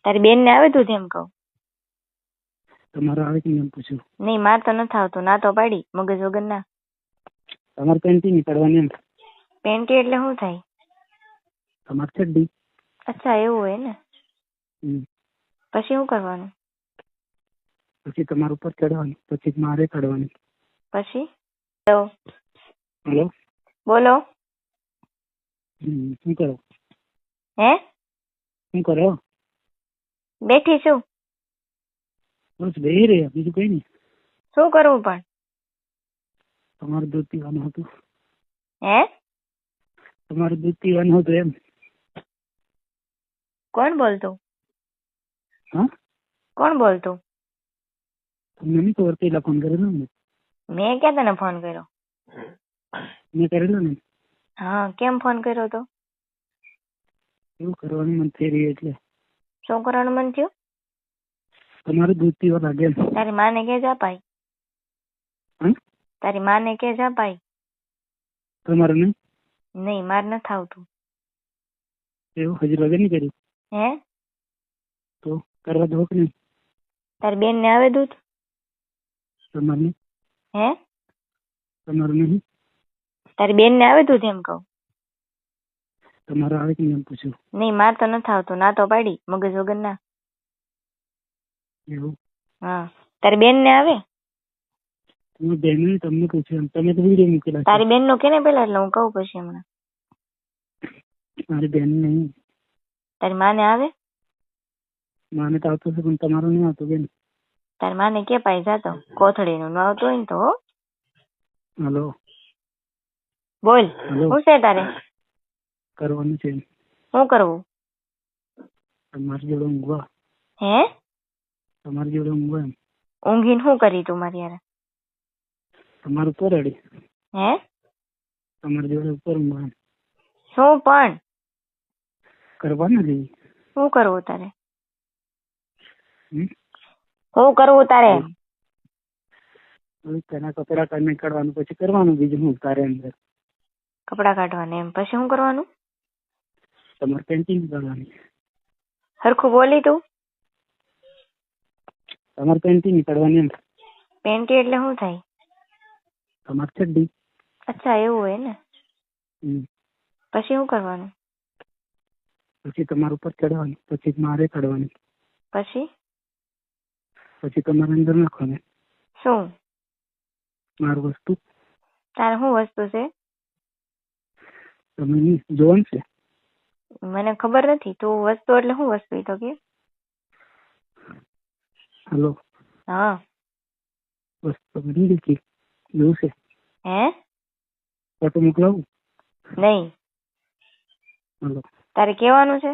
તારી બેન ને આવે દૂધ એમ કહું? તમારે આવે કે એમ પૂછ્યું? નહીં, માર તો નથી આવતું. ના તો પાડી, મગજ વગર ના. તમારે પેન્ટી નીકળવાની એમ? પેન્ટી એટલે શું થાય? તમારે ચડ્ડી. અચ્છા, એવું હોય ને. પછી શું કરવાનું? પછી તમારા ઉપર ચડવાની, પછી મારે ચડવાની. પછી હેલો હેલો, બોલો. શું કરો? હે, શું કરો? બેઠી છું. બસ બેહી રહ્યા, બીજું કઈ નહીં. શું કરવું પણ? તમારું દૂધ પીવાનું હતું. હે, તમારું દૂધ પીવાનું હતું એમ? કોણ બોલતું? હા, કોણ બોલતું? તમને નહીં ખબર? પેલા ફોન કરેલો ને. મેં ક્યાં તને ફોન કર્યો? મેં કરેલો ને. હા, કેમ ફોન કર્યો તો? એવું કરવાનું મન થઈ રહ્યું એટલે. શું કરવાનું મન થયું? તમારું દૂધ પીવા લાગે એમ. તારી માને કે જા પાઈ. તારી માને કે જા પાઈ. તમારે નહીં? નહીં, માર નથી આવતું. એવું હજી લગન નહીં કર્યું? હે, તો કરવા દો કે નહીં? તારી બેન ને આવે દૂધ? તમારે નહીં? હે, તમારું નહીં? તારી બેન ને આવે દૂધ એમ કહું? તમારે આવે કે એમ પૂછ્યું? નહીં, માર તો નથી આવતું. ના તો પાડી, મગજ વગર ના. એવું? હા, તારી બેન ને આવે? તમે બેન તમને પૂછ્યું, તમે તો વિડીયો મૂકેલા છે. તારી બેન નું કેને પેલા, એટલે હું કહું પછી હમણાં. મારી બેન નહીં. તારી માને આવે? માને તો આવતું છે, પણ તમારું નહીં આવતું બેન. તારી માને કે પાઈ જાતો કોથળી નું ન આવતું હોય ને તો. હલો, બોલ, હલો, શું છે તારે? કરવાનું છે. શું કરવું? તમારી જોડે ઊંઘવા. હે, તમારી જોડે ઊંઘવા એમ. ઊંઘીને શું કરી તું મારી યાર? તમારું ઉપર અડી. હે, તમારી જોડે ઉપર ઊંઘવા એમ. શું પણ કરવાના જઈએ. શું કરવું તારે? શું કરવું તારે? તેના કપડા કાઢીને કાઢવાનું, પછી કરવાનું બીજું હું તારે અંદર. કપડા કાઢવાને એમ, પછી શું કરવાનું? તમારે પેન્ટિંગ કાઢવાની. હરખું બોલી તું. તમારે પેન્ટિંગ કાઢવાની એમ. પેન્ટી એટલે શું થાય? તમારે ચડ્ડી. અચ્છા, એવું હોય ને. પછી શું કરવાનું? પછી તમારા ઉપર ચડવાની, પછી મારે કાઢવાની. પછી તમારે અંદર નાખવાની. શું? મારું વસ્તુ. તારે શું વસ્તુ છે? તમે જોવાનું છે. મને ખબર નથી. તું વસ્તુ એટલે શું વસ્તુ તો કે? હલો, હા, વસ્તુ બની ગઈ જોવું છે. હે, ફોટો મોકલાવું? નહીં. હલો, તારે કેવાનું છે?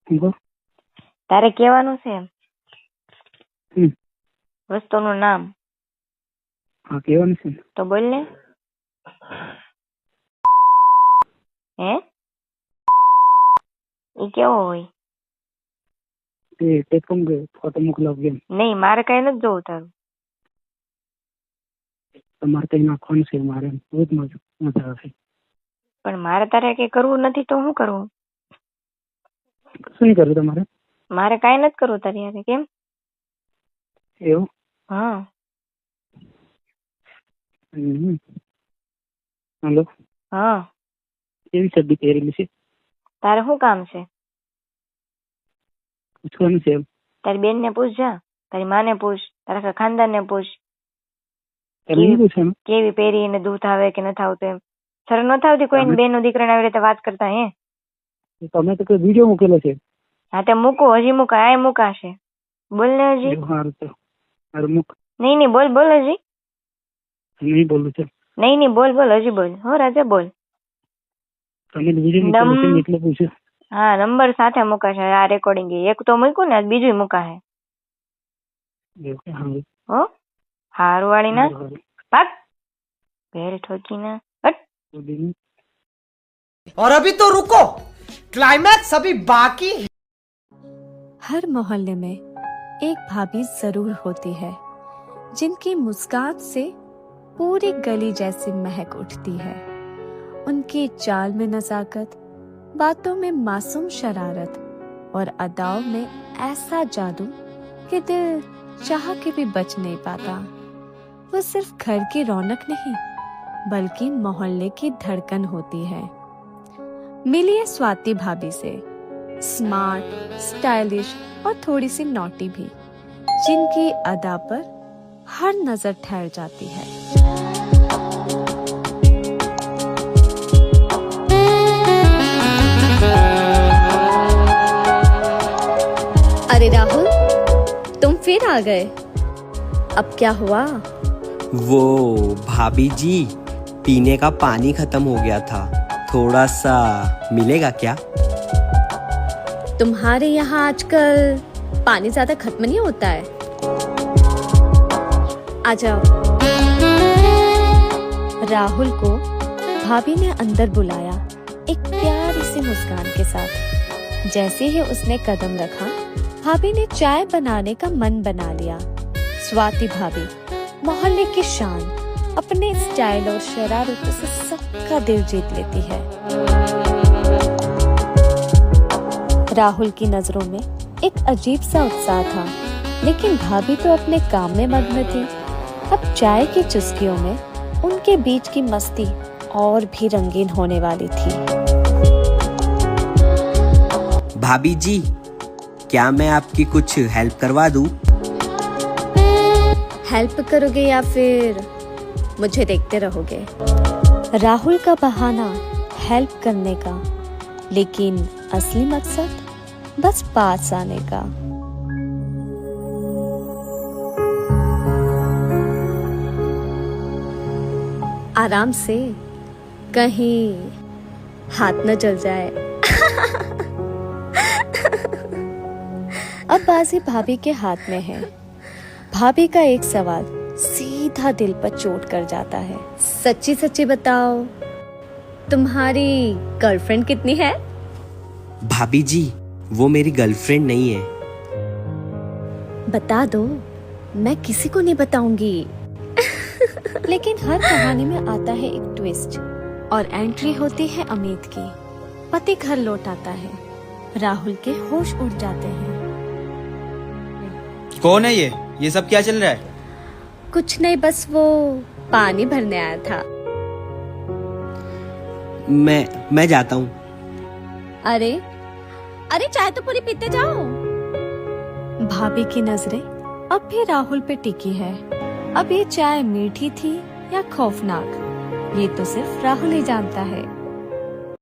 શું? તારે કેવાનું છે એમ? હમ, વસ્તુનું નામ. હા, કેવાનું છે. તો બોલ ને. હે, એ કેવો હોય? તે કેમ ગયો ફોટો મોકલાવું એમ? નહીં, મારે કઈ નથી જોવું તારું. તમારે કઈ નાખવાનું છે મારે, બહુ જ મજા આવશે. પણ મારે તારે કઈ કરવું નથી તો શું કરવું? શું કરું તમારે? મારે કઈ નથી કરવું તારી યારે. કેમ? એવું? હા. હલો, હા. કેવી ચડ્ડી પહેરેલી છે? તારે શું કામ છે? પૂછવાનું છે એમ. તારી બેન ને પૂછ જા, તારી માને પૂછ, તારા ખાનદાન ને પૂછ. તમે નહીં પૂછવાનું? કેવી પહેરીને દૂધ આવે કે નથી આવતું એમ. શરમ નથી આવતી કોઈ બેન નું દીકરાને આવી રીતે વાત કરતા? હે, તમે તો કોઈ વિડીયો મૂકેલો છે. હા, તે મૂકો, હજી મૂકા, આ મૂકાશે. બોલ ને હજી. નહીં, બોલ બોલ હજી. નહીં બોલું છે. નહીં, બોલ બોલ હજી બોલ. હો રાજા બોલ. તમે વિડીયો મૂકેલો છે એટલે પૂછ્યું. હા, નંબર સાથે મૂકાશે. આ રેકોર્ડિંગ એક તો મૂક્યું ને, બીજું મૂકાશે. હો, હારું વાળી ના પાક ભેર ઠોકી ના હટ. और अभी तो रुको, क्लाइमैक्स अभी बाकी है। हर मोहल्ले में एक भाभी जरूर होती है जिनकी मुस्कान से पूरी गली जैसी महक उठती है। उनकी चाल में नजाकत, बातों में मासूम शरारत और अदाओं में ऐसा जादू कि दिल चाह के भी बच नहीं पाता। वो सिर्फ घर की रौनक नहीं बल्कि मोहल्ले की धड़कन होती है। मिलिए स्वाति भाभी से, स्मार्ट, स्टाइलिश और थोड़ी सी नॉटी भी, जिनकी अदा पर हर नजर ठहर जाती है। अरे राहुल, तुम फिर आ गए। अब क्या हुआ? वो भाभी जी, पीने का पानी खत्म हो गया था, थोड़ा सा मिलेगा क्या? तुम्हारे यहाँ आजकल पानी ज्यादा खत्म नहीं होता है। आ जाओ। राहुल को भाभी ने अंदर बुलाया एक प्यारी सी मुस्कान के साथ। जैसे ही उसने कदम रखा, भाभी ने चाय बनाने का मन बना लिया। स्वाति भाभी मोहल्ले की शान, अपने स्टाइल और शरारतों से सबका दिल जीत लेती है। राहुल की नजरों में एक अजीब सा उत्साह था, लेकिन भाभी तो अपने काम में मग्न थी। अब चाय की चुस्कियों में उनके बीच की मस्ती और भी रंगीन होने वाली थी। भाभी जी, क्या मैं आपकी कुछ हेल्प करवा दूं? हेल्प करोगे या फिर मुझे देखते रहोगे? राहुल का बहाना हेल्प करने का, लेकिन असली मकसद बस पास आने का। आराम से, कहीं हाथ न जल जाए। अब बाजी भाभी के हाथ में है। भाभी का एक सवाल सीधा दिल पर चोट कर जाता है। सच्ची सच्ची बताओ, तुम्हारी गर्लफ्रेंड कितनी है? भाभी जी, वो मेरी गर्लफ्रेंड नहीं है। बता दो, मैं किसी को नहीं बताऊंगी। लेकिन हर कहानी में आता है एक ट्विस्ट, और एंट्री होती है अमित की। पति घर लौट आता है। राहुल के होश उड़ जाते हैं। कौन है ये सब क्या चल रहा है? कुछ नहीं, बस वो पानी भरने आया था। मैं जाता हूँ। अरे चाय तो पूरी पीते जाओ। भाभी की नजरें अब भी राहुल पे टिकी है। अब ये चाय मीठी थी या खौफनाक, ये तो सिर्फ राहुल ही जानता है।